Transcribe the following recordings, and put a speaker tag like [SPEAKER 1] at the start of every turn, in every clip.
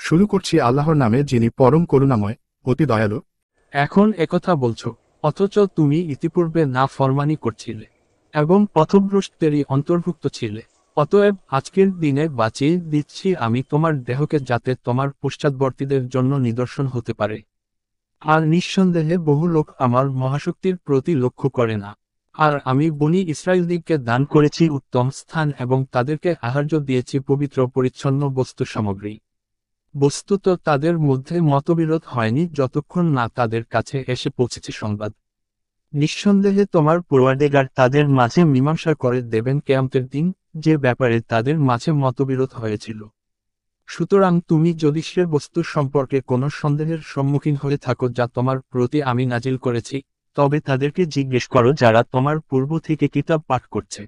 [SPEAKER 1] শুরু করছি আল্লাহর নামে, যিনি পরম করুণাময়, অতি দয়ালু।
[SPEAKER 2] এখন একথা বলছো, অথচ তুমি ইতিপূর্বে না ফরমানি করছিলে এবং পথভ্রষ্টদেরই অন্তর্ভুক্ত ছিলে। অতএব আজকের দিনে বাঁচিয়ে দিচ্ছি আমি তোমার দেহকে, যাতে তোমার পশ্চাৎবর্তীদের জন্য নিদর্শন হতে পারে। আর নিঃসন্দেহে বহু লোক আমার মহাশক্তির প্রতি লক্ষ্য করে না। আর আমি বনী ইসরায়েলদিগকে দান করেছি উত্তম স্থান এবং তাদেরকে আহার্য দিয়েছি পবিত্র পরিচ্ছন্ন বস্তু সামগ্রী। বস্তুত তাদের মধ্যে মতবিরোধ হয়নি যতক্ষণ না তাদের কাছে এসে পৌঁছেছে সংবাদ। নিঃসন্দেহে তোমার পরওয়ারদিগার তাদের মাঝে মীমাংসা করে দেবেন কিয়ামতের দিন, যে ব্যাপারে তাদের মাঝে মতবিরোধ হয়েছিল। সুতরাং তুমি যদি সে বস্তু সম্পর্কে কোনো সন্দেহের সম্মুখীন হয়ে থাকো যা তোমার প্রতি আমি নাজিল করেছি, তবে তাদেরকে জিজ্ঞেস করো যারা তোমার পূর্ব থেকে কিতাব পাঠ করছে।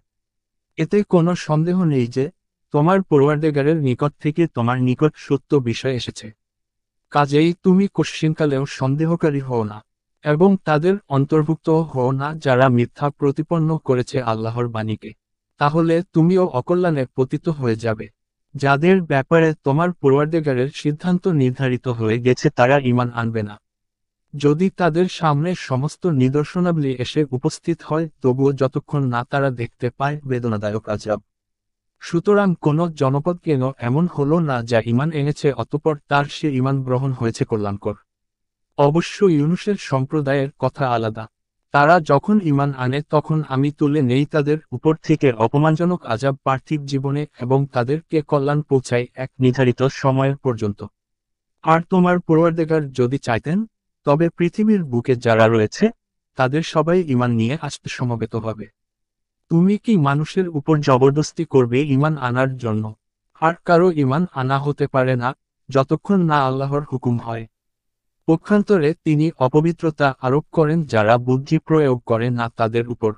[SPEAKER 2] এতে কোনো সন্দেহ নেই যে তোমার পরওয়ারদিগারের নিকট থেকে তোমার নিকট সত্য বিষয় এসেছে। কাজেই তুমি কশ্চিনকালেও সন্দেহকারী হও না, এবং তাদের অন্তর্ভুক্ত হও না যারা মিথ্যা প্রতিপন্ন করেছে আল্লাহর বাণীকে। তাহলে তুমিও অকল্যাণে পতিত হয়ে যাবে। যাদের ব্যাপারে তোমার পরওয়ারদিগারের সিদ্ধান্ত নির্ধারিত হয়ে গেছে তারা ঈমান আনবে না। যদি তাদের সামনে সমস্ত নিদর্শনাবলী এসে উপস্থিত হয়, তবুও যতক্ষণ না তারা দেখতে পায় বেদনাদায়ক আযাব। সুতরাং কোন জনপদ কেন এমন হলো না যা ঈমান এনেছে অতঃপর তার সে ঈমান গ্রহণ হয়েছে কল্যাণকর। অবশ্য ইউনুসের সম্প্রদায়ের কথা আলাদা। তারা যখন ঈমান আনে তখন আমি তুলে নেই তাদের উপর থেকে অপমানজনক আযাব পার্থিব জীবনে এবং তাদেরকে কল্যাণ পৌঁছাই এক নির্ধারিত সময়ের পর্যন্ত। আর তোমার পরওয়ারদিগার যদি চাইতেন, তবে পৃথিবীর বুকে যারা রয়েছে তাদের সবাই ঈমান নিয়ে আসতে সমবেত হবে। তুমি কি মানুষের উপর জবরদস্তি করবে ঈমান আনার জন্য? আর কারো ঈমান আনা হতে পারে না যতক্ষণ না আল্লাহর হুকুম হয়। পক্ষান্তরে তিনি অপবিত্রতা আরোপ করেন যারা বুদ্ধি প্রয়োগ করে না তাদের উপর।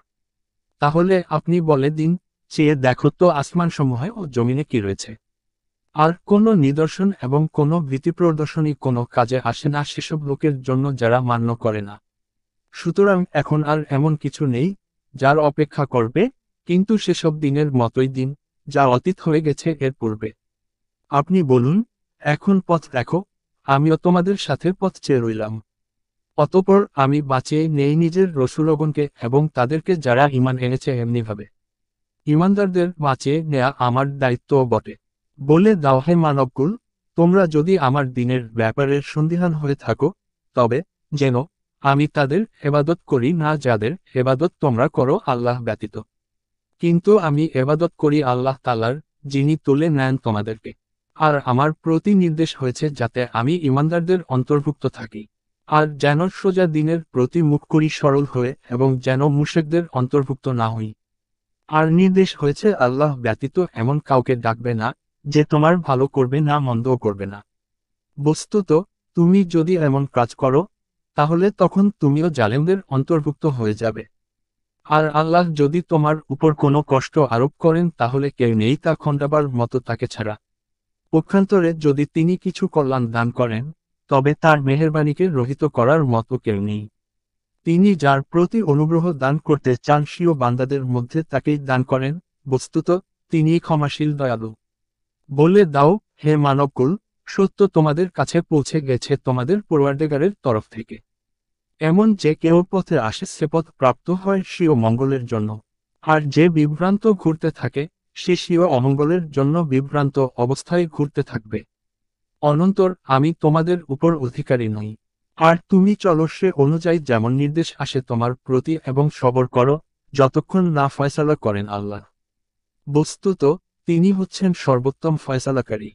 [SPEAKER 2] তাহলে আপনি বলে দিন, চেয়ে দেখো তো আসমানসমূহে ও জমিনে কি রয়েছে। আর কোনো নিদর্শন এবং কোনো ভীতি প্রদর্শনী কোনো কাজে আসে না সেসব লোকের জন্য যারা মান্য করে না। সুতরাং এখন আর এমন কিছু নেই যার অপেক্ষা করবে, কিন্তু সেসব দিনের মতোই দিন যা অতীত হয়ে গেছে এর পূর্বে। আপনি বলুন, এখন পথ দেখো, আমিও তোমাদের সাথে পথ চেয়ে রইলাম। অতঃপর আমি বাঁচিয়ে নেই নিজের রসূলগণকে এবং তাদেরকে যারা ঈমান এনেছে এমনিভাবে। ঈমানদারদের বাঁচিয়ে নেয়া আমার দায়িত্বও বটে। বলে দাও হে মানবকুল, তোমরা যদি আমার দ্বীনের ব্যাপারে সন্দিহান হয়ে থাকো, তবে যেন আমি তাদের এবাদত করি না যাদের এবাদত তোমরা করো আল্লাহ ব্যতীত। কিন্তু আমি এবাদত করি আল্লাহ তাআলার, যিনি তুলে নেন তোমাদেরকে। আর আমার প্রতি নির্দেশ হয়েছে যাতে আমি ঈমানদারদের অন্তর্ভুক্ত থাকি, আর যেন সোজা দ্বীনের প্রতি মুখ করি সরল হয়ে, এবং যেন মুশরিকদের অন্তর্ভুক্ত না হই। আর নির্দেশ হয়েছে আল্লাহ ব্যতীত এমন কাউকে ডাকবে না, যে তোমার ভালো করবে না মন্দও করবে না। বস্তুত তুমি যদি এমন কাজ করো, তাহলে তখন তুমিও জালেমদের অন্তর্ভুক্ত হয়ে যাবে। আর আল্লাহ যদি তোমার উপর কোনো কষ্ট আরোপ করেন তাহলে কেউ নেই তা খণ্ডাবার মতো তাকে ছাড়া। পক্ষান্তরে যদি তিনি কিছু কল্যাণ দান করেন, তবে তার মেহেরবানীকে রহিত করার মতো কেউ নেই। তিনি যার প্রতি অনুগ্রহ দান করতে চান স্বীয় বান্দাদের মধ্যে তাকেই দান করেন, বস্তুত তিনিই ক্ষমাশীল দয়ালু। বলে দাও হে মানবকুল, সত্য তোমাদের কাছে পৌঁছে গেছে তোমাদের পরওয়ারদিগারের তরফ থেকে। এমন যে কেউ পথে আসে সে পথ প্রাপ্ত হয় স্বীয় মঙ্গলের জন্য, আর যে বিভ্রান্ত ঘুরতে থাকে সে স্বীয় অমঙ্গলের জন্য বিভ্রান্ত অবস্থায় ঘুরতে থাকবে। অনন্তর আমি তোমাদের উপর অধিকারী নই। আর তুমি চলো সে অনুযায়ী যেমন নির্দেশ আসে তোমার প্রতি এবং সবর করো, যতক্ষণ না ফয়সালা করেন আল্লাহ। বস্তুত তিনি হচ্ছেন সর্বোত্তম ফয়সালাকারী।